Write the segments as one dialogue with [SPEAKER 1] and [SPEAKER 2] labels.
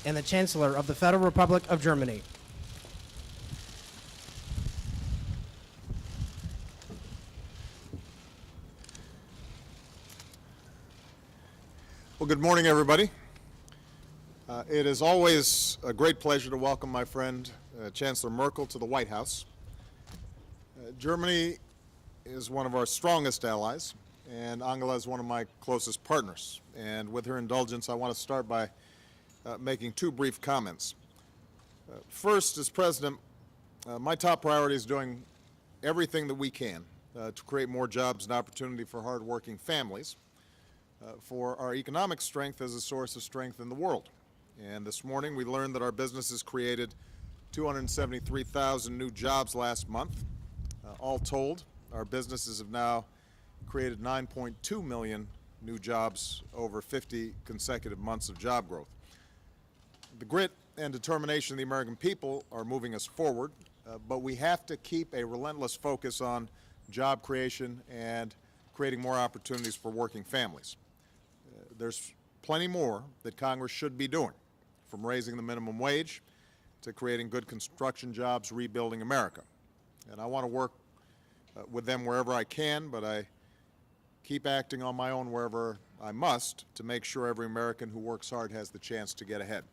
[SPEAKER 1] and the Chancellor of the Federal Republic of Germany.
[SPEAKER 2] Well, good morning, everybody. It is always a great pleasure to welcome my friend, Chancellor Merkel, to the White House. Germany is one of our strongest allies, and Angela is one of my closest partners. And with her indulgence, I want to start by making two brief comments. First, as President, my top priority is doing everything that we can to create more jobs and opportunity for hardworking families, for our economic strength as a source of strength in the world. And this morning we learned that our businesses created 273,000 new jobs last month. All told, our businesses have now created 9.2 million new jobs over 50 consecutive months of job growth. The grit and determination of the American people are moving us forward, but we have to keep a relentless focus on job creation and creating more opportunities for working families. There's plenty more that Congress should be doing, from raising the minimum wage to creating good construction jobs, rebuilding America. And I want to work with them wherever I can, but I keep acting on my own wherever I must to make sure every American who works hard has the chance to get ahead.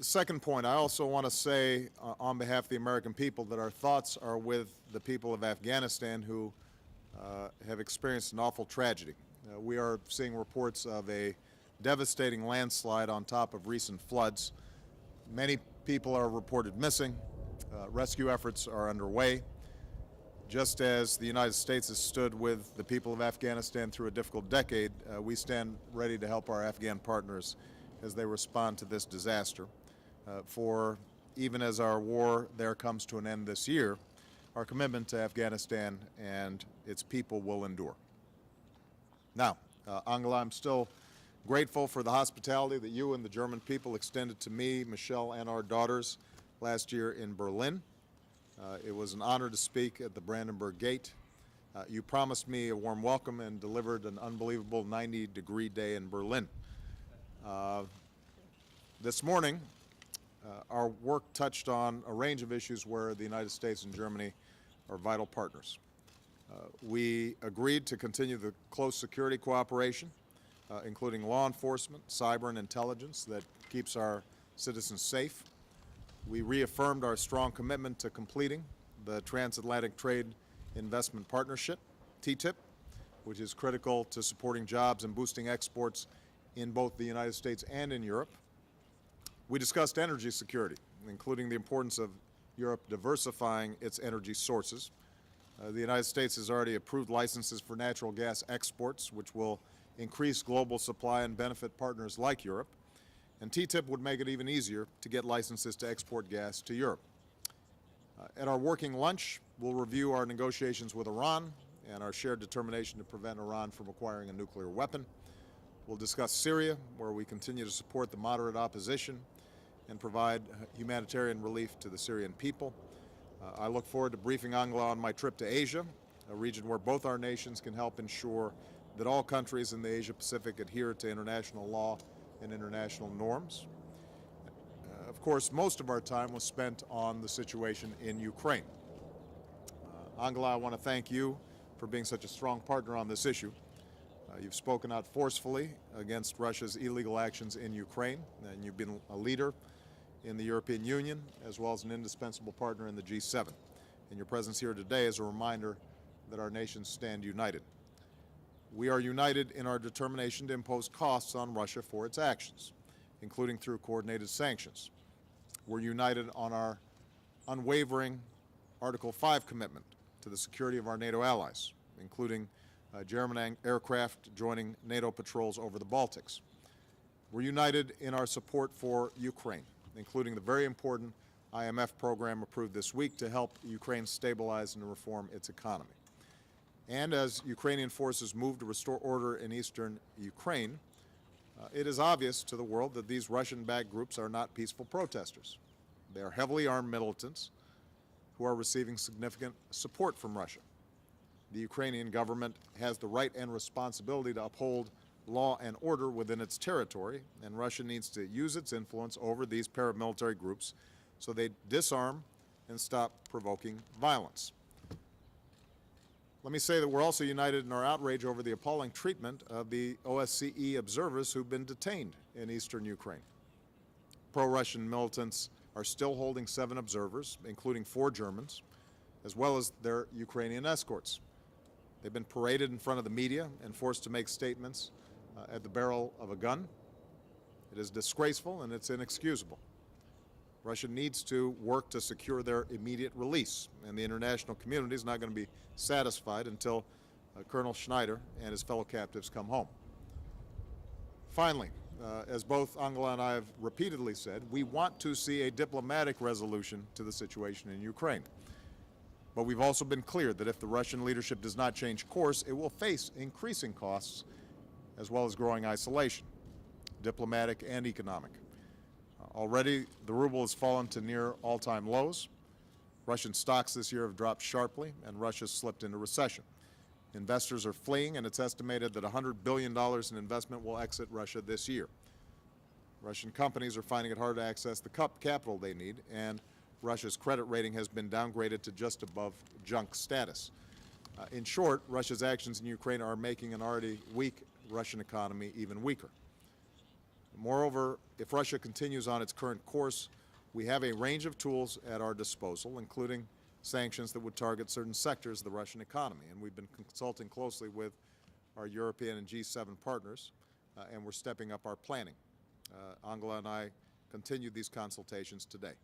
[SPEAKER 2] Second point, I also want to say on behalf of the American people that our thoughts are with the people of Afghanistan who have experienced an awful tragedy. We are seeing reports of a devastating landslide on top of recent floods. Many people are reported missing. Rescue efforts are underway. Just as the United States has stood with the people of Afghanistan through a difficult decade, we stand ready to help our Afghan partners as they respond to this disaster. For even as our war there comes to an end this year, our commitment to Afghanistan and its people will endure. Now, Angela, I'm still grateful for the hospitality that you and the German people extended to me, Michelle, and our daughters last year in Berlin. It was an honor to speak at the Brandenburg Gate. You promised me a warm welcome and delivered an unbelievable 90-degree day in Berlin. This morning, our work touched on a range of issues where the United States and Germany are vital partners. We agreed to continue the close security cooperation, including law enforcement, cyber, and intelligence that keeps our citizens safe. We reaffirmed our strong commitment to completing the Transatlantic Trade Investment Partnership, TTIP, which is critical to supporting jobs and boosting exports in both the United States and in Europe. We discussed energy security, including the importance of Europe diversifying its energy sources. The United States has already approved licenses for natural gas exports, which will increase global supply and benefit partners like Europe. And TTIP would make it even easier to get licenses to export gas to Europe. At our working lunch, we'll review our negotiations with Iran and our shared determination to prevent Iran from acquiring a nuclear weapon. We'll discuss Syria, where we continue to support the moderate opposition and provide humanitarian relief to the Syrian people. I look forward to briefing Angela on my trip to Asia, a region where both our nations can help ensure that all countries in the Asia-Pacific adhere to international law and international norms. Of course, most of our time was spent on the situation in Ukraine. Angela, I want to thank you for being such a strong partner on this issue. You've spoken out forcefully against Russia's illegal actions in Ukraine, and you've been a leader in the European Union, as well as an indispensable partner in the G7. And your presence here today is a reminder that our nations stand united. We are united in our determination to impose costs on Russia for its actions, including through coordinated sanctions. We're united on our unwavering Article 5 commitment to the security of our NATO allies, including German aircraft joining NATO patrols over the Baltics. We're united in our support for Ukraine, including the very important IMF program approved this week to help Ukraine stabilize and reform its economy. And as Ukrainian forces move to restore order in eastern Ukraine, it is obvious to the world that these Russian-backed groups are not peaceful protesters. They are heavily armed militants who are receiving significant support from Russia. The Ukrainian government has the right and responsibility to uphold law and order within its territory, and Russia needs to use its influence over these paramilitary groups so they disarm and stop provoking violence. Let me say that we're also united in our outrage over the appalling treatment of the OSCE observers who've been detained in eastern Ukraine. Pro-Russian militants are still holding 7 observers, including 4 Germans, as well as their Ukrainian escorts. They've been paraded in front of the media and forced to make statements at the barrel of a gun. It is disgraceful and it's inexcusable. Russia needs to work to secure their immediate release, and the international community is not going to be satisfied until Colonel Schneider and his fellow captives come home. Finally, as both Angela and I have repeatedly said, we want to see a diplomatic resolution to the situation in Ukraine. But we've also been clear that if the Russian leadership does not change course, it will face increasing costs as well as growing isolation, diplomatic and economic. Already, the ruble has fallen to near all-time lows. Russian stocks this year have dropped sharply, and Russia slipped into recession. Investors are fleeing, and it's estimated that $100 billion in investment will exit Russia this year. Russian companies are finding it hard to access the capital they need, and Russia's credit rating has been downgraded to just above junk status. In short, Russia's actions in Ukraine are making an already weak Russian economy even weaker. Moreover, if Russia continues on its current course, we have a range of tools at our disposal, including sanctions that would target certain sectors of the Russian economy. And we've been consulting closely with our European and G7 partners, and we're stepping up our planning. Angela and I continued these consultations today.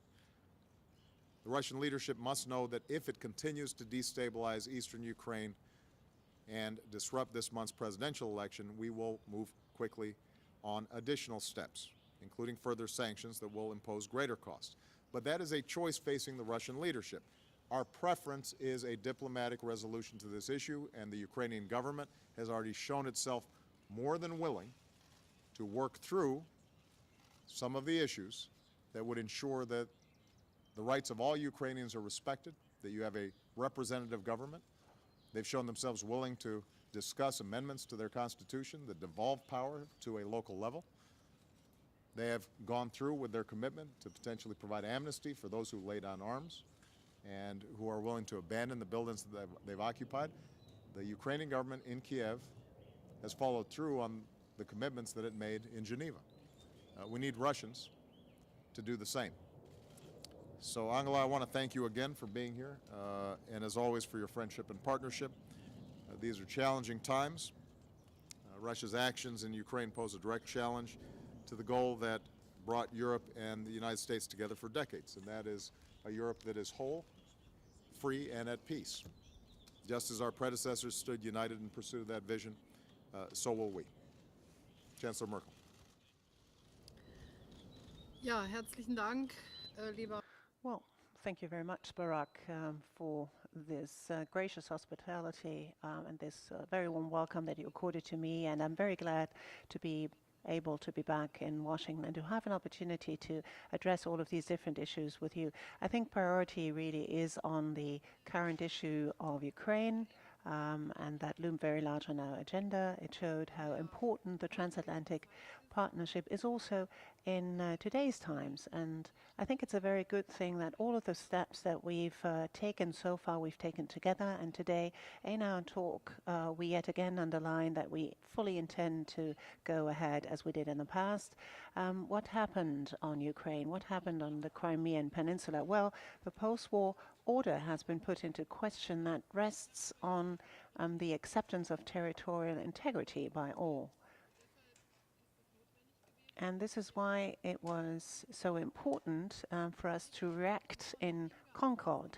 [SPEAKER 2] The Russian leadership must know that if it continues to destabilize eastern Ukraine and disrupt this month's presidential election, we will move quickly on additional steps, including further sanctions that will impose greater costs. But that is a choice facing the Russian leadership. Our preference is a diplomatic resolution to this issue, and the Ukrainian government has already shown itself more than willing to work through some of the issues that would ensure that the rights of all Ukrainians are respected, that you have a representative government. They've shown themselves willing to discuss amendments to their constitution that devolve power to a local level. They have gone through with their commitment to potentially provide amnesty for those who lay down arms and who are willing to abandon the buildings that they've occupied. The Ukrainian government in Kiev has followed through on the commitments that it made in Geneva. We need Russians to do the same. So, Angela, I want to thank you again for being here, and as always for your friendship and partnership. These are challenging times. Russia's actions in Ukraine pose a direct challenge to the goal that brought Europe and the United States together for decades, and that is a Europe that is whole, free, and at peace. Just as our predecessors stood united in pursuit of that vision, so will we. Chancellor Merkel.
[SPEAKER 3] Ja, herzlichen Dank, lieber.
[SPEAKER 4] Well, thank you very much, Barack, for this gracious hospitality and this very warm welcome that you accorded to me. And I'm very glad to be able to be back in Washington and to have an opportunity to address all of these different issues with you. I think priority really is on the current issue of Ukraine, and that loomed very large on our agenda. It showed how important the transatlantic partnership is also in today's times. And I think it's a very good thing that all of the steps that we've taken so far, we've taken together. And today, in our talk, we yet again underline that we fully intend to go ahead as we did in the past. What happened on Ukraine? What happened on the Crimean Peninsula? Well, the post-war order has been put into question that rests on the acceptance of territorial integrity by all. And this is why it was so important for us to react in concord.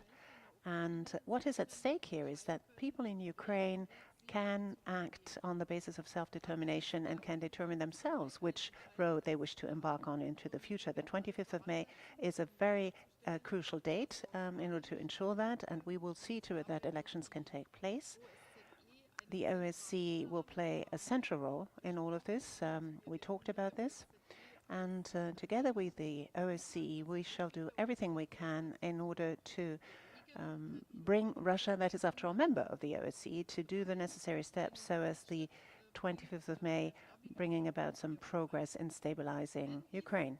[SPEAKER 4] And what is at stake here is that people in Ukraine can act on the basis of self-determination and can determine themselves which road they wish to embark on into the future. The 25th of May is a very crucial date in order to ensure that, and we will see to it that elections can take place. The OSCE will play a central role in all of this. We talked about this. And together with the OSCE, we shall do everything we can in order to bring Russia, that is after all a member of the OSCE, to do the necessary steps so as the 25th of May bringing about some progress in stabilizing Ukraine.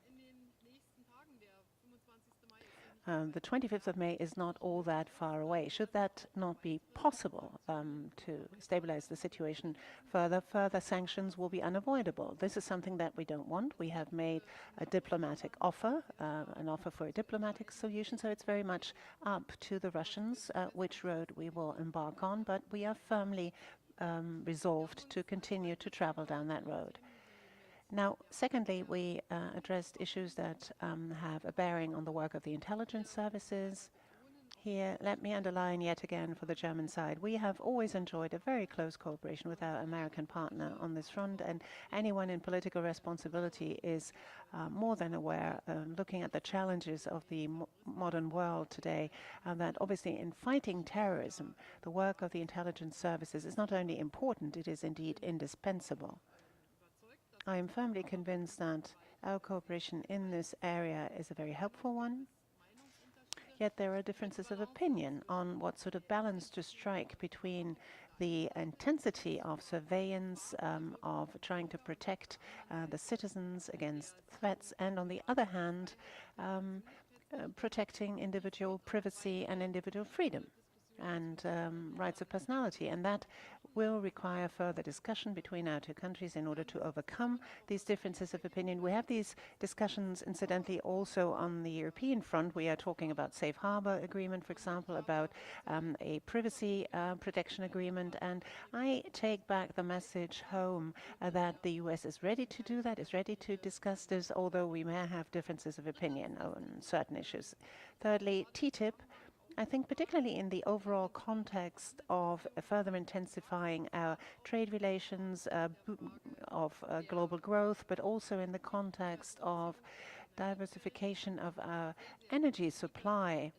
[SPEAKER 4] The 25th of May is not all that far away. Should that not be possible to stabilize the situation further, further sanctions will be unavoidable. This is something that we don't want. We have made a diplomatic offer, an offer for a diplomatic solution, so it's very much up to the Russians which road we will embark on, but we are firmly resolved to continue to travel down that road. Now, secondly, we addressed issues that have a bearing on the work of the intelligence services. Here, let me underline yet again for the German side, we have always enjoyed a very close cooperation with our American partner on this front, and anyone in political responsibility is more than aware, looking at the challenges of the modern world today, that obviously in fighting terrorism, the work of the intelligence services is not only important, it is indeed indispensable. I am firmly convinced that our cooperation in this area is a very helpful one. Yet there are differences of opinion on what sort of balance to strike between the intensity of surveillance, of trying to protect the citizens against threats, and on the other hand, protecting individual privacy and individual freedom and rights of personality. And that will require further discussion between our two countries in order to overcome these differences of opinion. We have these discussions, incidentally, also on the European front. We are talking about safe harbor agreement, for example, about a privacy protection agreement. And I take back the message home that the US is ready to do that, is ready to discuss this, although we may have differences of opinion on certain issues. Thirdly, TTIP. I think particularly in the overall context of further intensifying our trade relations, of global growth, but also in the context of diversification of our energy supply.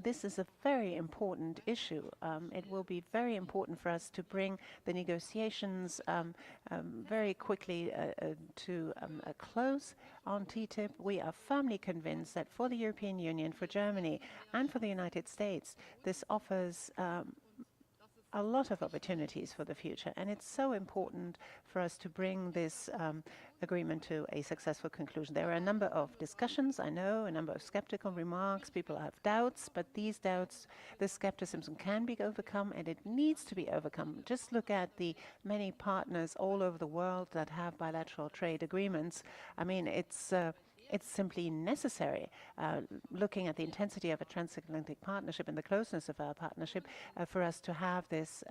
[SPEAKER 4] This is a very important issue. It will be very important for us to bring the negotiations very quickly to a close on TTIP. We are firmly convinced that for the European Union, for Germany, and for the United States, this offers a lot of opportunities for the future, and it's so important for us to bring this agreement to a successful conclusion. There are a number of discussions, I know, a number of skeptical remarks. People have doubts, but these doubts, this skepticism can be overcome, and it needs to be overcome. Just look at the many partners all over the world that have bilateral trade agreements. I mean, it's simply necessary, looking at the intensity of a transatlantic partnership and the closeness of our partnership, for us to have this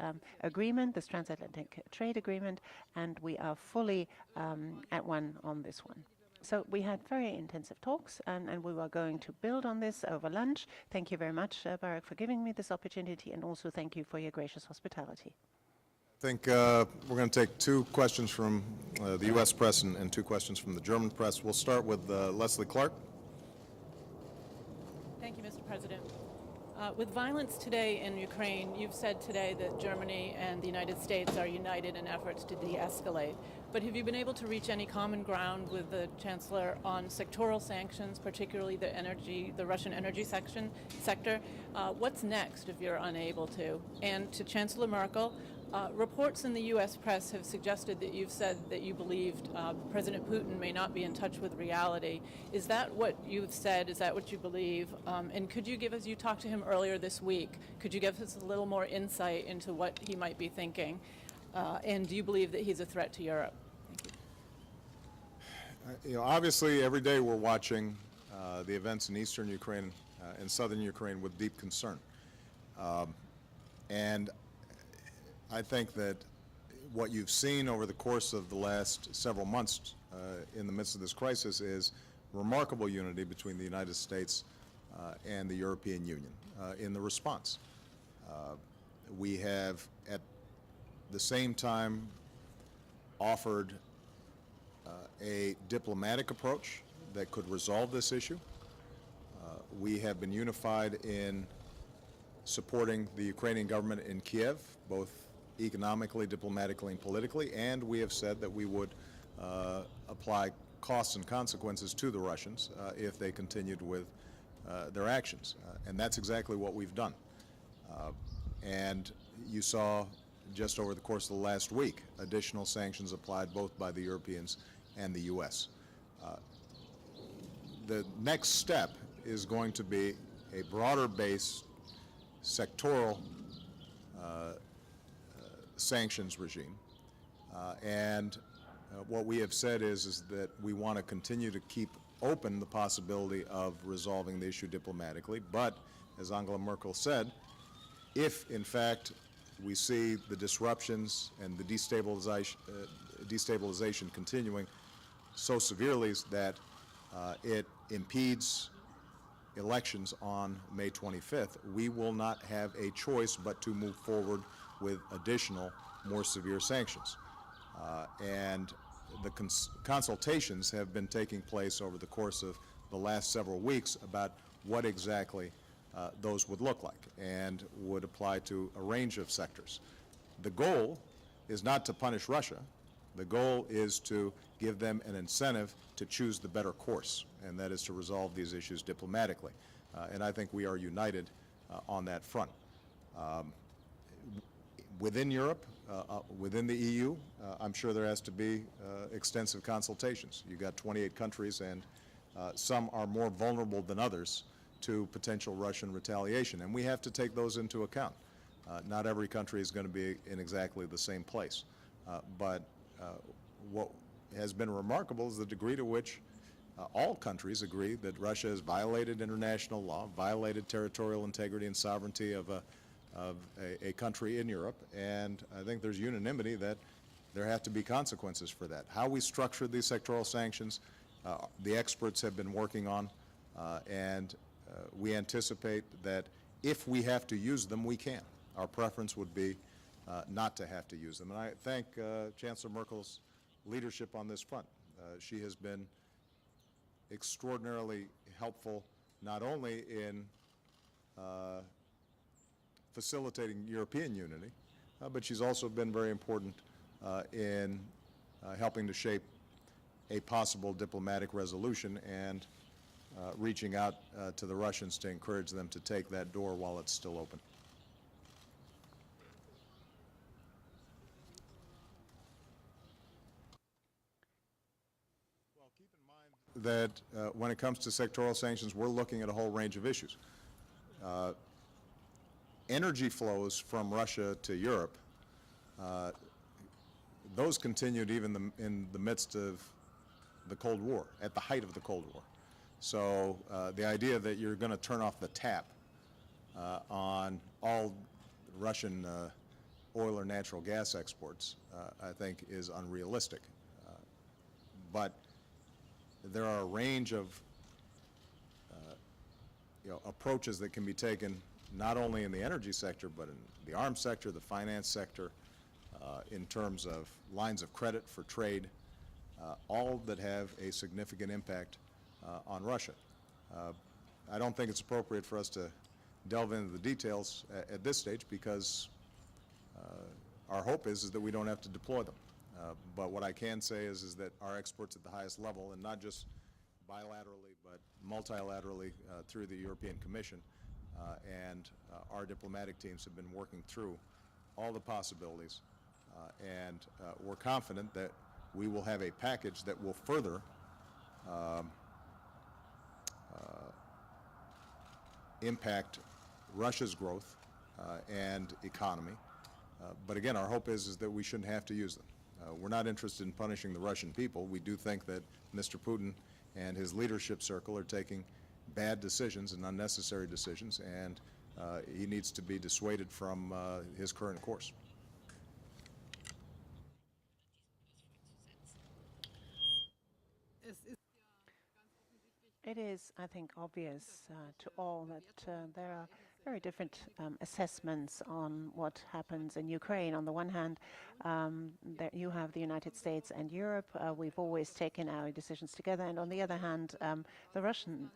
[SPEAKER 4] agreement, this transatlantic trade agreement, and we are fully at one on this one. So we had very intensive talks, and we were going to build on this over lunch. Thank you very much, Barack, for giving me this opportunity, and also thank you for your gracious hospitality.
[SPEAKER 2] I think we're going to take two questions from the U.S. press and two questions from the German press. We'll start with Leslie Clark.
[SPEAKER 5] Thank you, Mr. President. With violence today in Ukraine, you've said today that Germany and the United States are united in efforts to de-escalate. But have you been able to reach any common ground with the Chancellor on sectoral sanctions, particularly the Russian energy sector? What's next if you're unable to? And to Chancellor Merkel, reports in the U.S. press have suggested that you've said that you believed President Putin may not be in touch with reality. Is that what you've said? Is that what you believe? And could you give us, you talked to him earlier this week, could you give us a little more insight into what he might be thinking? And do you believe that he's a threat to Europe? Thank you.
[SPEAKER 2] Obviously, every day we're watching the events in eastern Ukraine and southern Ukraine with deep concern. And I think that what you've seen over the course of the last several months in the midst of this crisis is remarkable unity between the United States and the European Union in the response. We have, at the same time, offered a diplomatic approach that could resolve this issue. We have been unified in supporting the Ukrainian government in Kiev, both economically, diplomatically, and politically, and we have said that we would apply costs and consequences to the Russians if they continued with their actions. And that's exactly what we've done. And you saw just over the course of the last week, additional sanctions applied both by the Europeans and the U.S. The next step is going to be a broader-based sectoral sanctions regime. What we have said is that we want to continue to keep open the possibility of resolving the issue diplomatically, but as Angela Merkel said, if in fact we see the disruptions and the destabilization continuing so severely that it impedes elections on May 25th, we will not have a choice but to move forward with additional, more severe sanctions. And the consultations have been taking place over the course of the last several weeks about what exactly those would look like and would apply to a range of sectors. The goal is not to punish Russia. The goal is to give them an incentive to choose the better course, and that is to resolve these issues diplomatically. And I think we are united on that front. Within Europe, within the EU, I'm sure there has to be extensive consultations. You've got 28 countries, and some are more vulnerable than others to potential Russian retaliation, and we have to take those into account. Not every country is going to be in exactly the same place, but what has been remarkable is the degree to which all countries agree that Russia has violated international law, violated territorial integrity and sovereignty of a country in Europe, and I think there's unanimity that there have to be consequences for that. How we structure these sectoral sanctions, the experts have been working on, and we anticipate that if we have to use them, we can. Our preference would be not to have to use them. And I thank Chancellor Merkel's leadership on this front. She has been extraordinarily helpful, not only in facilitating European unity, but she's also been very important in helping to shape a possible diplomatic resolution and reaching out to the Russians to encourage them to take that door while it's still open. Well, keep in mind that when it comes to sectoral sanctions, we're looking at a whole range of issues. Energy flows from Russia to Europe, those continued even in the midst of the Cold War, at the height of the Cold War. So the idea that you're going to turn off the tap on all Russian oil or natural gas exports, I think, is unrealistic. But there are a range of approaches that can be taken not only in the energy sector, but in the arms sector, the finance sector, in terms of lines of credit for trade, all that have a significant impact on Russia. I don't think it's appropriate for us to delve into the details at this stage because our hope is that we don't have to deploy them. But what I can say is that our experts at the highest level, and not just bilaterally but multilaterally through the European Commission, and our diplomatic teams have been working through all the possibilities, and we're confident that we will have a package that will further impact Russia's growth and economy. But again, our hope is that we shouldn't have to use them. We're not interested in punishing the Russian people. We do think that Mr. Putin and his leadership circle are taking bad decisions and unnecessary decisions, and he needs to be dissuaded from his current course.
[SPEAKER 4] It is, I think, obvious to all that there are very different assessments on what happens in Ukraine. On the one hand, you have the United States and Europe. We've always taken our decisions together. And on the other hand, the Russian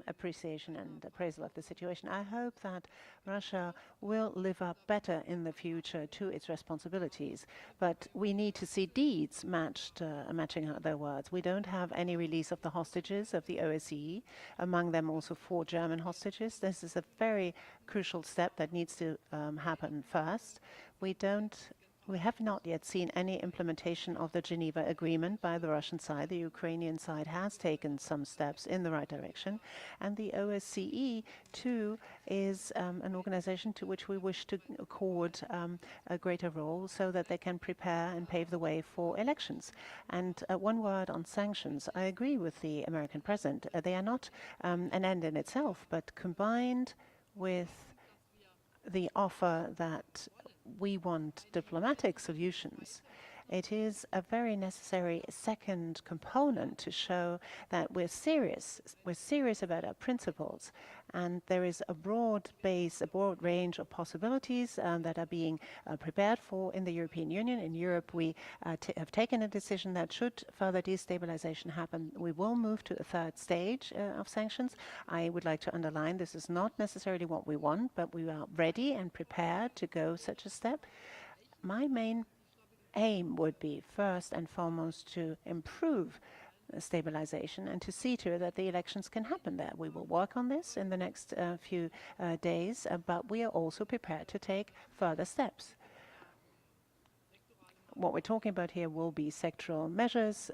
[SPEAKER 4] appreciation and appraisal of the situation. I hope that Russia will live up better in the future to its responsibilities. But we need to see deeds matching their words. We don't have any release of the hostages of the OSCE, among them also 4 German hostages. This is a very crucial step that needs to happen first. We don't We have not yet seen any implementation of the Geneva Agreement by the Russian side. The Ukrainian side has taken some steps in the right direction. And the OSCE, too, is an organization to which we wish to accord a greater role so that they can prepare and pave the way for elections. And one word on sanctions. I agree with the American president. They are not an end in itself, but combined with the offer that we want diplomatic solutions, it is a very necessary second component to show that we're serious. We're serious about our principles. And there is a broad base, a broad range of possibilities that are being prepared for in the European Union. In Europe, we have taken a decision that should further destabilization happen, we will move to a third stage of sanctions. I would like to underline this is not necessarily what we want, but we are ready and prepared to go such a step. My main aim would be first and foremost to improve stabilization and to see to it that the elections can happen there. We will work on this in the next few days, but we are also prepared to take further steps. What we're talking about here will be sectoral measures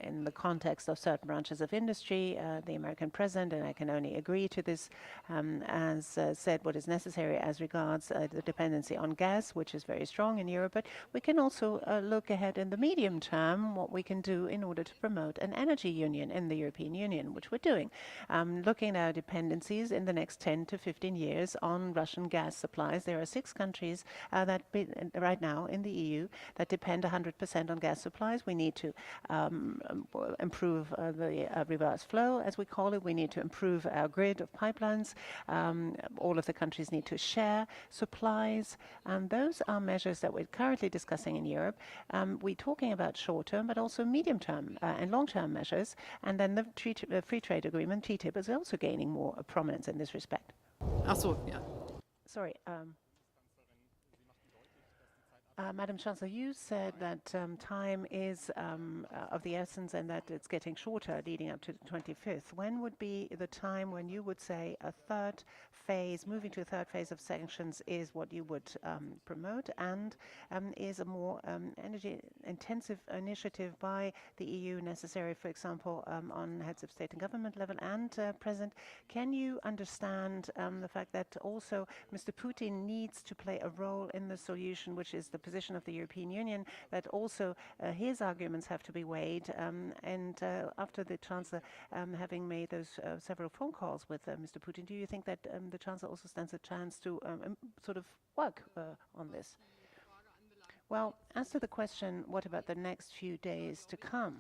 [SPEAKER 4] in the context of certain branches of industry. The American president, and I can only agree to this, has said what is necessary as regards the dependency on gas, which is very strong in Europe. But we can also look ahead in the medium term, what we can do in order to promote an energy union in the European Union, which we're doing. Looking at our dependencies in the next 10 to 15 years on Russian gas supplies. There are 6 countries that right now in the EU that depend 100% on gas supplies. We need to improve the reverse flow, as we call it. We need to improve our grid of pipelines. All of the countries need to share supplies. Those are measures that we're currently discussing in Europe. We're talking about short-term, but also medium-term and long-term measures. And then the free trade agreement, TTIP, is also gaining more prominence in this respect.
[SPEAKER 3] Ach so, ja.
[SPEAKER 4] Sorry. Madam Chancellor, you said that time is of the essence and that it's getting shorter leading up to the 25th. When would be the time when you would say a third phase, moving to a third phase of sanctions is what you would promote, and is a more energy-intensive initiative by the EU necessary, for example, on heads of state and government level? And President, can you understand the fact that also Mr. Putin needs to play a role in the solution, which is the position of the European Union, that also his arguments have to be weighed, and after the Chancellor having made those several phone calls with Mr. Putin, do you think that the Chancellor also stands a chance to sort of work on this? Well, as to the question, what about the next few days to come?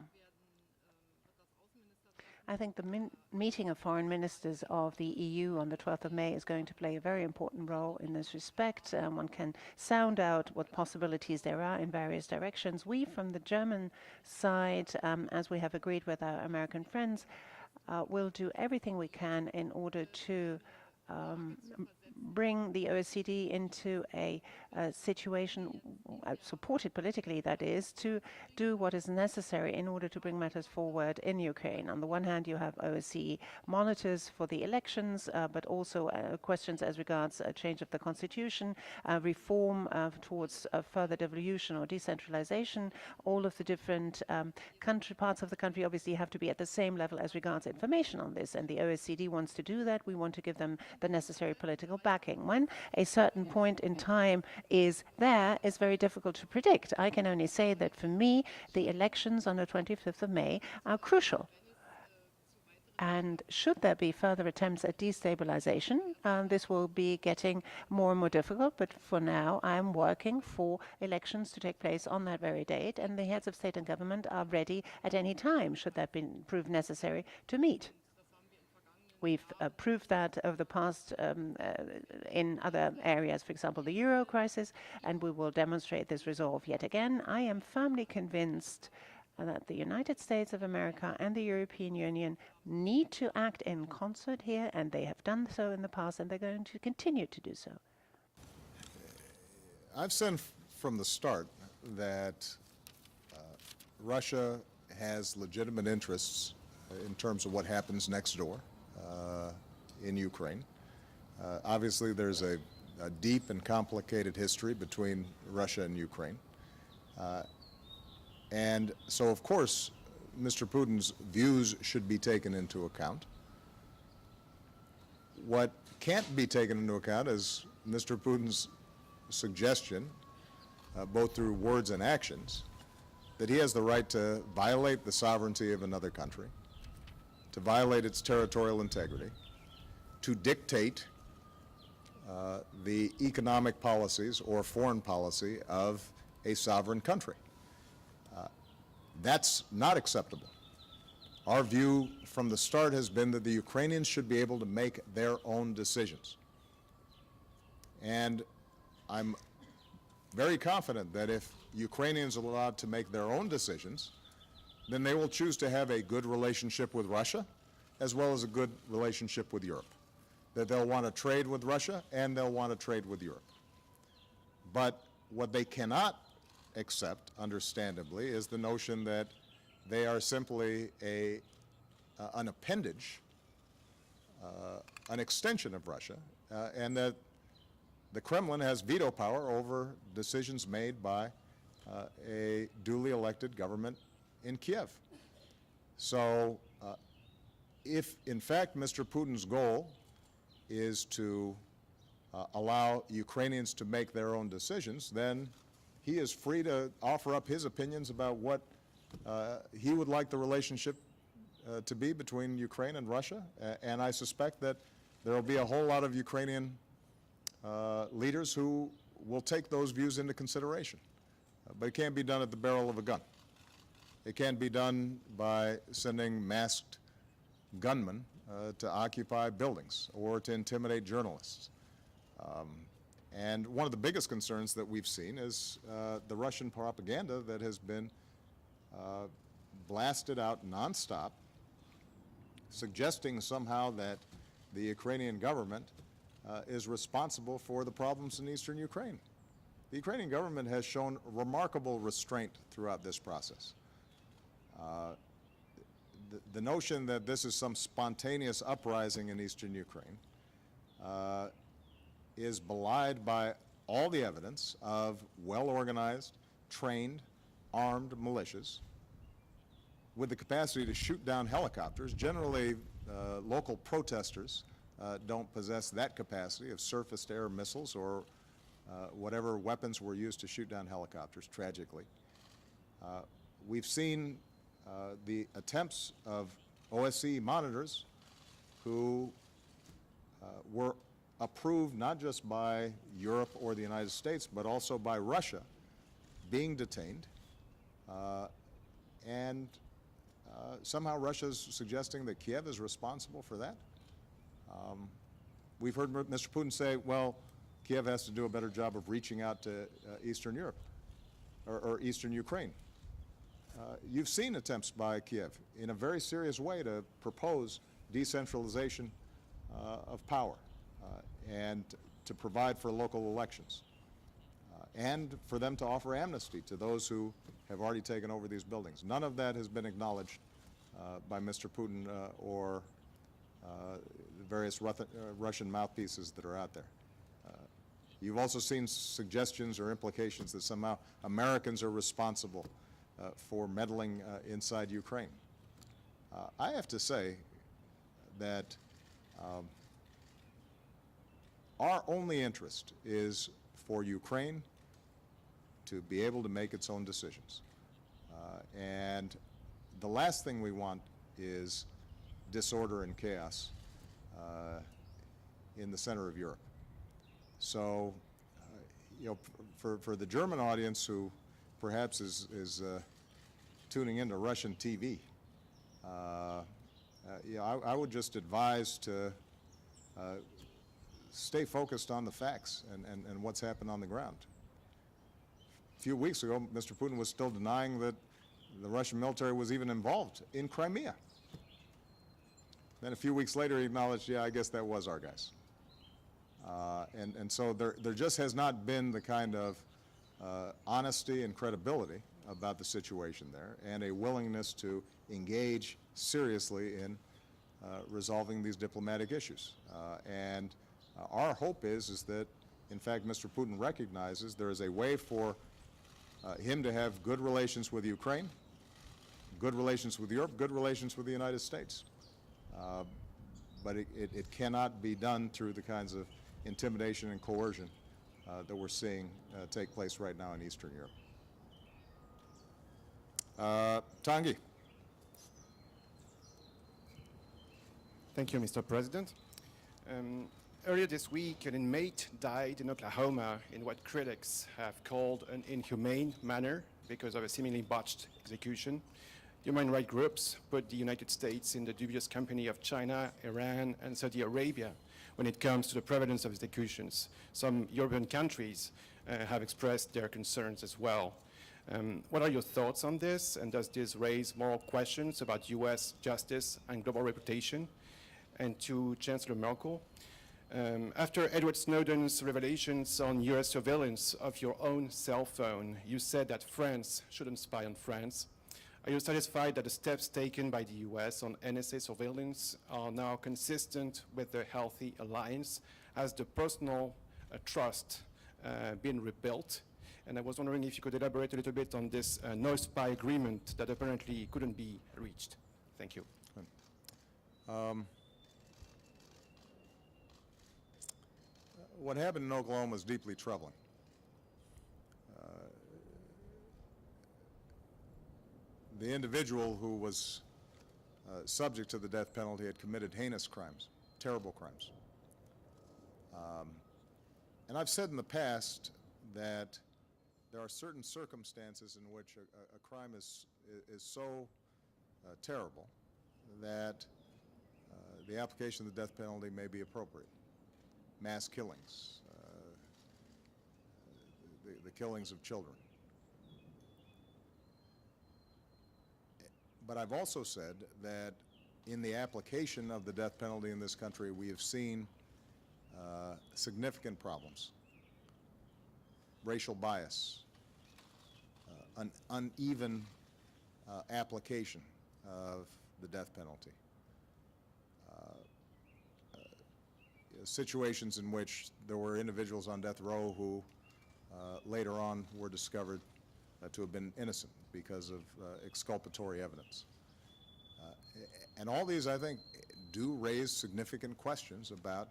[SPEAKER 4] I think the meeting of foreign ministers of the EU on the 12th of May is going to play a very important role in this respect. One can sound out what possibilities there are in various directions. We, from the German side, as we have agreed with our American friends, will do everything we can in order to bring the OECD into a situation, supported politically, that is, to do what is necessary in order to bring matters forward in Ukraine. On the one hand, you have OSCE monitors for the elections, but also questions as regards a change of the constitution, reform towards further devolution or decentralization. All of the different parts of the country obviously have to be at the same level as regards information on this, and the OECD wants to do that. We want to give them the necessary political backing. When a certain point in time is there, is very difficult to predict. I can only say that for me, the elections on the 25th of May are crucial. And should there be further attempts at destabilization, this will be getting more and more difficult. But for now, I am working for elections to take place on that very date, and the heads of state and government are ready at any time, should that prove necessary, to meet. We've proved that over the past in other areas, for example, the euro crisis, and we will demonstrate this resolve yet again. I am firmly convinced that the United States of America and the European Union need to act in concert here, and they have done so in the past, and they're going to continue to do so.
[SPEAKER 2] I've said from the start that Russia has legitimate interests in terms of what happens next door in Ukraine. Obviously, there's a a deep and complicated history between Russia and Ukraine. And so, of course, Mr. Putin's views should be taken into account. What can't be taken into account is Mr. Putin's suggestion, both through words and actions, that he has the right to violate the sovereignty of another country, to violate its territorial integrity, to dictate the economic policies or foreign policy of a sovereign country. That's not acceptable. Our view from the start has been that the Ukrainians should be able to make their own decisions. And I'm very confident that if Ukrainians are allowed to make their own decisions, then they will choose to have a good relationship with Russia as well as a good relationship with Europe. That they'll want to trade with Russia and they'll want to trade with Europe. But what they cannot accept, understandably, is the notion that they are simply an appendage, an extension of Russia, and that the Kremlin has veto power over decisions made by a duly elected government in Kiev. So if, in fact, Mr. Putin's goal is to allow Ukrainians to make their own decisions, then he is free to offer up his opinions about what he would like the relationship to be between Ukraine and Russia. And I suspect that there will be a whole lot of Ukrainian leaders who will take those views into consideration. But it can't be done at the barrel of a gun. It can't be done by sending masked gunmen to occupy buildings or to intimidate journalists. And one of the biggest concerns that we've seen is the Russian propaganda that has been blasted out nonstop, suggesting somehow that the Ukrainian government is responsible for the problems in eastern Ukraine. The Ukrainian government has shown remarkable restraint throughout this process. The notion that this is some spontaneous uprising in eastern Ukraine is belied by all the evidence of well-organized, trained, armed militias with the capacity to shoot down helicopters. Generally, local protesters don't possess that capacity of surface-to-air missiles or whatever weapons were used to shoot down helicopters, tragically. We've seen the attempts of OSCE monitors who were approved not just by Europe or the United States, but also by Russia, being detained. And somehow Russia's suggesting that Kiev is responsible for that. We've heard Mr. Putin say, well, Kiev has to do a better job of reaching out to Eastern Europe or Eastern Ukraine. You've seen attempts by Kiev in a very serious way to propose decentralization of power and to provide for local elections and for them to offer amnesty to those who have already taken over these buildings. None of that has been acknowledged by Mr. Putin or the various Russian mouthpieces that are out there. You've also seen suggestions or implications that somehow Americans are responsible for meddling inside Ukraine. I have to say that our only interest is for Ukraine to be able to make its own decisions. And the last thing we want is disorder and chaos in the center of Europe. So, you know, for the German audience who perhaps is tuning into Russian TV, you know, I would just advise to stay focused on the facts and what's happened on the ground. A few weeks ago, Mr. Putin was still denying that the Russian military was even involved in Crimea. Then a few weeks later, he acknowledged, yeah, I guess that was our guys. And so there just has not been the kind of honesty and credibility about the situation there and a willingness to engage seriously in resolving these diplomatic issues. And our hope is that in fact, Mr. Putin recognizes there is a way for him to have good relations with Ukraine, good relations with Europe, good relations with the United States. But it cannot be done through the kinds of intimidation and coercion that we're seeing take place right now in Eastern Europe. Tanguy.
[SPEAKER 6] Thank you, Mr. President. Earlier this week, an inmate died in Oklahoma in what critics have called an inhumane manner because of a seemingly botched execution. Human rights groups put the United States in the dubious company of China, Iran, and Saudi Arabia when it comes to the prevalence of executions. Some European countries have expressed their concerns as well. What are your thoughts on this, and does this raise moral questions about US justice and global reputation? And to Chancellor Merkel, after Edward Snowden's revelations on US surveillance of your own cell phone, you said that France shouldn't spy on France. Are you satisfied that the steps taken by the US on NSA surveillance are now consistent with the healthy alliance? Has the personal trust been rebuilt? And I was wondering if you could elaborate a little bit on this no spy agreement that apparently couldn't be reached. Thank you.
[SPEAKER 2] What happened in Oklahoma is deeply troubling. The individual who was subject to the death penalty had committed heinous crimes, terrible crimes. And I've said in the past that there are certain circumstances in which a crime is so terrible that the application of the death penalty may be appropriate. Mass killings, the killings of children. But I've also said that in the application of the death penalty in this country, we have seen significant problems. Racial bias, an uneven application of the death penalty. Situations in which there were individuals on death row who later on were discovered to have been innocent because of exculpatory evidence. And all these, I think, do raise significant questions about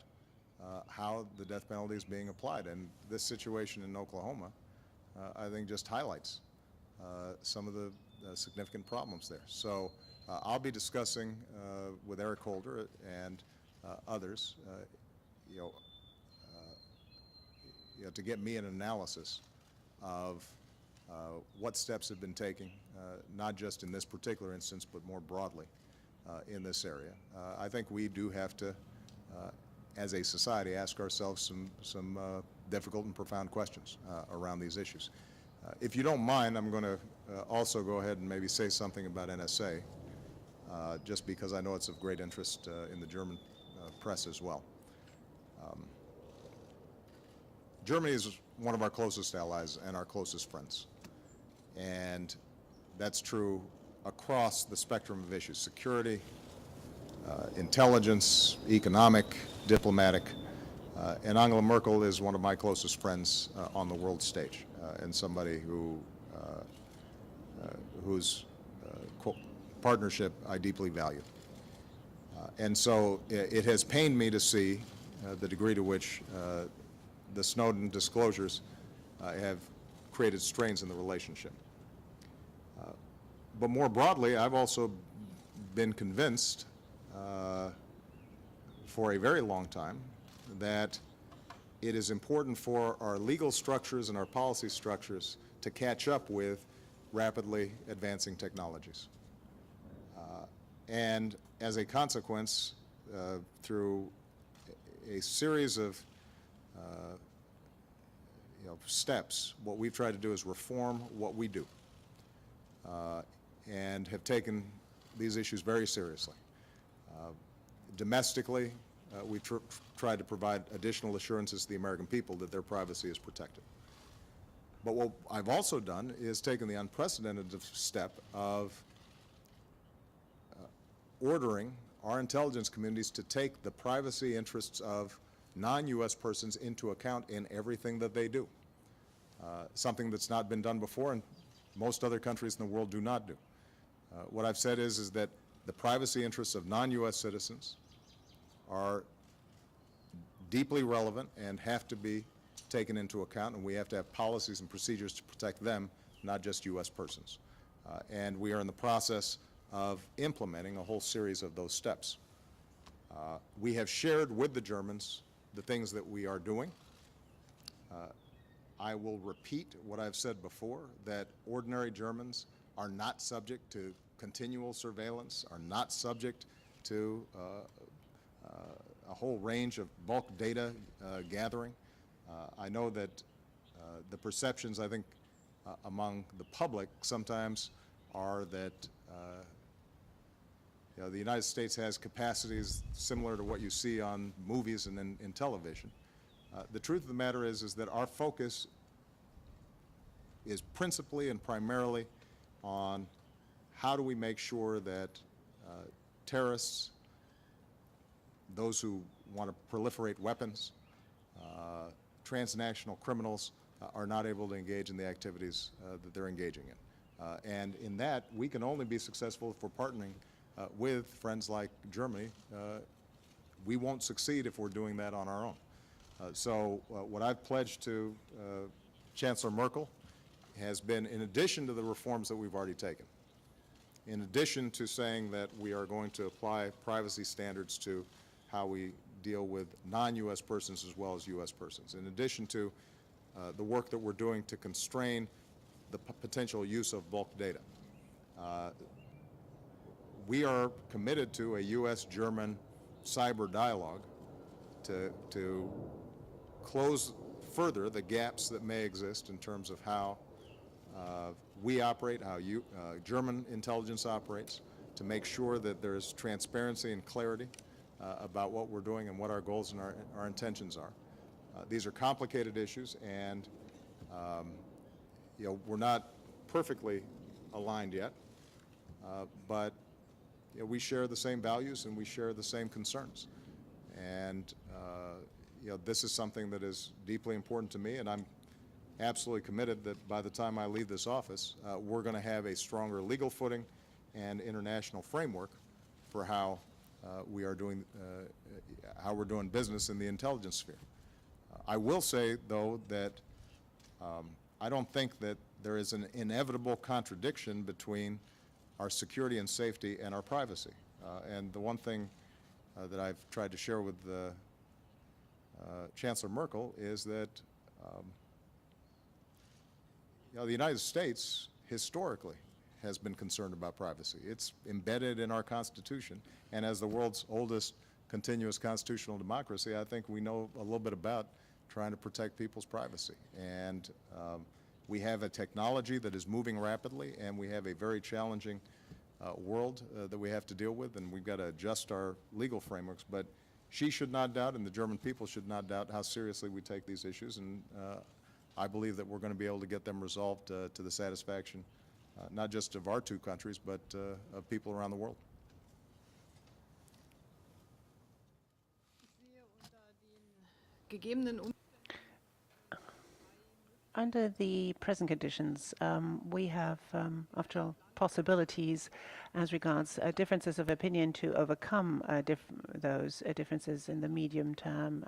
[SPEAKER 2] how the death penalty is being applied. And this situation in Oklahoma, I think, just highlights some of the significant problems there. So I'll be discussing with Eric Holder and others, to get me an analysis of what steps have been taken, not just in this particular instance, but more broadly in this area. I think we do have to, as a society, ask ourselves some difficult and profound questions around these issues. If you don't mind, I'm going to also go ahead and maybe say something about NSA, just because I know it's of great interest in the German press as well. Germany is one of our closest allies and our closest friends. And that's true across the spectrum of issues: security, intelligence, economic, diplomatic. And Angela Merkel is one of my closest friends on the world stage, and somebody whose partnership I deeply value. And so it has pained me to see the degree to which the Snowden disclosures have created strains in the relationship. But more broadly, I've also been convinced for a very long time that it is important for our legal structures and our policy structures to catch up with rapidly advancing technologies. And as a consequence, through a series of steps, what we've tried to do is reform what we do, and have taken these issues very seriously. Domestically, we've tried to provide additional assurances to the American people that their privacy is protected. But what I've also done is taken the unprecedented step of ordering our intelligence communities to take the privacy interests of non-U.S. persons into account in everything that they do, something that's not been done before and most other countries in the world do not do. What I've said is that the privacy interests of non-U.S. citizens are deeply relevant and have to be taken into account, and we have to have policies and procedures to protect them, not just U.S. persons. And we are in the process of implementing a whole series of those steps. We have shared with the Germans the things that we are doing. I will repeat what I've said before, that ordinary Germans are not subject to continual surveillance, are not subject to a whole range of bulk data gathering. I know that the perceptions, I think, among the public sometimes are that the United States has capacities similar to what you see on movies and in television. The truth of the matter is that our focus is principally and primarily on how do we make sure that terrorists, those who want to proliferate weapons, transnational criminals are not able to engage in the activities that they're engaging in. And in that, we can only be successful if we're partnering with friends like Germany. We won't succeed if we're doing that on our own. So what I've pledged to Chancellor Merkel has been, in addition to the reforms that we've already taken, in addition to saying that we are going to apply privacy standards to how we deal with non-U.S. persons as well as U.S. persons, in addition to the work that we're doing to constrain the potential use of bulk data. We are committed to a U.S.-German cyber dialogue to close further the gaps that may exist in terms of how we operate, how German intelligence operates, to make sure that there's transparency and clarity about what we're doing and what our goals and our intentions are. These are complicated issues, and we're not perfectly aligned yet, but we share the same values and we share the same concerns. And this is something that is deeply important to me, and I'm absolutely committed that by the time I leave this office, we're going to have a stronger legal footing and international framework for how we're doing business in the intelligence sphere. I will say, though, that I don't think that there is an inevitable contradiction between our security and safety and our privacy. And the one thing that I've tried to share with Chancellor Merkel is that the United States historically has been concerned about privacy. It's embedded in our Constitution, and as the world's oldest continuous constitutional democracy, I think we know a little bit about trying to protect people's privacy. And we have a technology that is moving rapidly, and we have a very challenging world that we have to deal with, and we've got to adjust our legal frameworks. But she should not doubt, and the German people should not doubt, how seriously we take these issues, and I believe that we're going to be able to get them resolved to the satisfaction not just of our two countries, but of people around the world.
[SPEAKER 4] Under the present conditions, we have, after all, possibilities as regards differences of opinion to overcome those differences in the medium term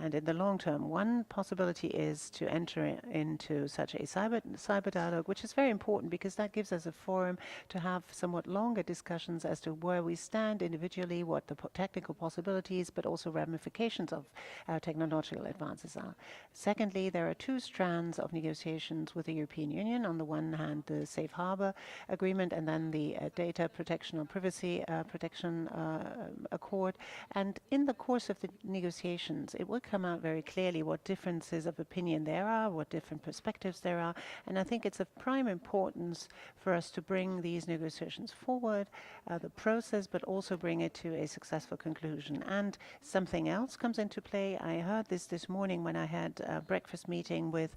[SPEAKER 4] and in the long term. One possibility is to enter into such a cyber dialogue, which is very important because that gives us a forum to have somewhat longer discussions as to where we stand individually, what the technical possibilities, but also ramifications of our technological advances are. Secondly, there are two strands of negotiations with the European Union. On the one hand, the Safe Harbor Agreement, and then the Data Protection and Privacy Protection Accord. And in the course of the negotiations, it will come out very clearly what differences of opinion there are, what different perspectives there are. And I think it's of prime importance for us to bring these negotiations forward, the process, but also bring it to a successful conclusion. And something else comes into play. I heard this morning when I had a breakfast meeting with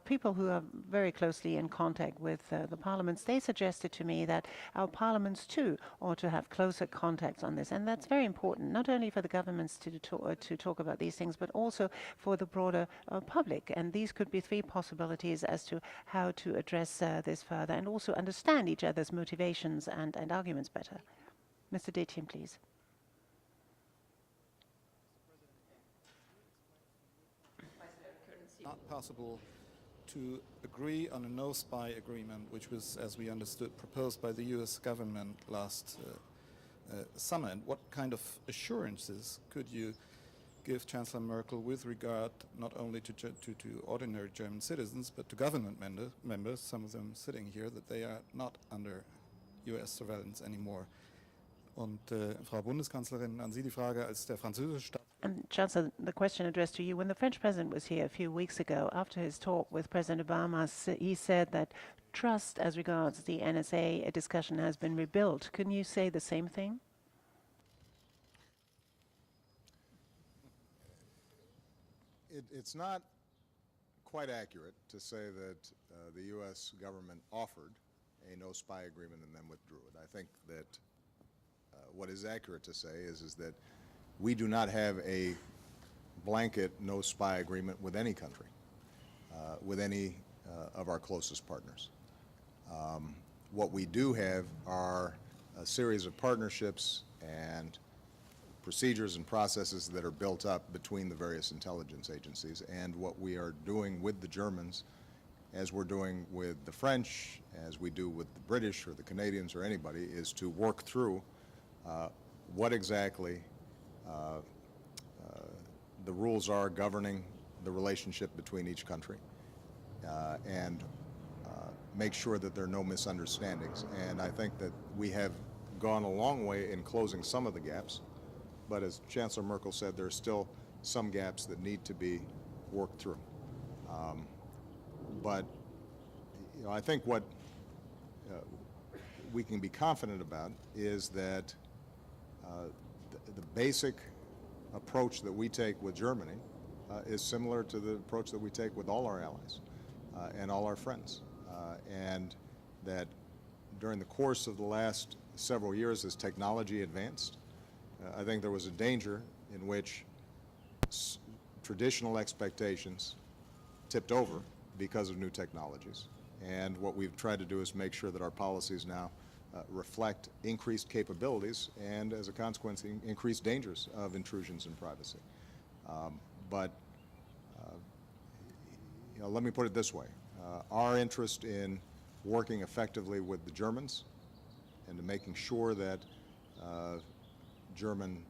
[SPEAKER 4] people who are very closely in contact with the parliaments. They suggested to me that our parliaments too ought to have closer contacts on this. And that's very important, not only for the governments to talk about these things, but also for the broader public. And these could be three possibilities as to how to address this further and also understand each other's motivations and arguments better. Mr. Detjen, please.
[SPEAKER 7] Not possible to agree on a no-spy agreement, which was, as we understood, proposed by the US government last summer. And what kind of assurances could you give Chancellor Merkel with regard not only to ordinary German citizens, but to government members, some of them sitting here, that they are not under US surveillance anymore? Und Frau Bundeskanzlerin, an Sie die Frage, als der französische Staat...
[SPEAKER 4] Chancellor, the question addressed to you. When the French president was here a few weeks ago, after his talk with President Obama, he said that trust as regards the NSA discussion has been rebuilt. Can you say the same thing?
[SPEAKER 2] It's not quite accurate to say that the U.S. government offered a no-spy agreement and then withdrew it. I think that what is accurate to say is that we do not have a blanket no-spy agreement with any country, with any of our closest partners. What we do have are a series of partnerships and procedures and processes that are built up between the various intelligence agencies, and what we are doing with the Germans, as we're doing with the French, as we do with the British or the Canadians or anybody, is to work through what exactly the rules are governing the relationship between each country, and make sure that there are no misunderstandings. And I think that we have gone a long way in closing some of the gaps, but as Chancellor Merkel said, there are still some gaps that need to be worked through. But I think what we can be confident about is that the basic approach that we take with Germany is similar to the approach that we take with all our allies and all our friends. And that during the course of the last several years as technology advanced, I think there was a danger in which traditional expectations tipped over because of new technologies. And what we've tried to do is make sure that our policies now reflect increased capabilities and, as a consequence, increased dangers of intrusions in privacy. Let me put it this way. Our interest in working effectively with the Germans and to making sure that German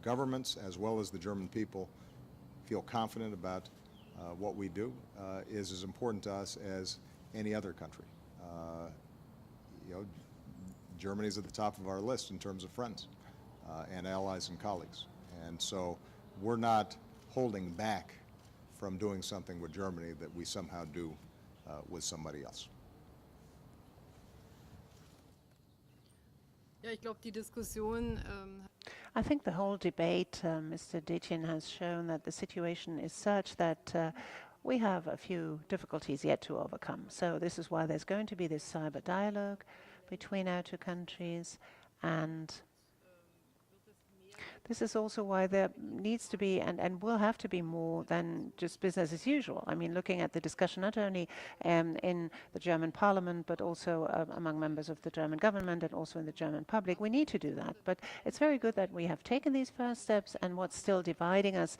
[SPEAKER 2] governments as well as the German people feel confident about what we do is as important to us as any other country. Germany's at the top of our list in terms of friends and allies and colleagues. And so we're not holding back from doing something with Germany that we somehow do with somebody else.
[SPEAKER 3] Ja, ich glaube, die Diskussion
[SPEAKER 4] I think the whole debate, Mr. Detjen, has shown that the situation is such that we have a few difficulties yet to overcome. So this is why there's going to be this cyber dialogue between our two countries, and this is also why there needs to be and will have to be more than just business as usual. I mean, looking at the discussion not only in the German parliament, but also among members of the German government and also in the German public, we need to do that. But it's very good that we have taken these first steps, and what's still dividing us,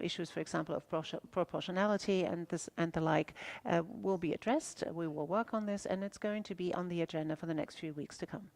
[SPEAKER 4] issues, for example, of proportionality and the like, will be addressed. We will work on this, and it's going to be on the agenda for the next few weeks to come.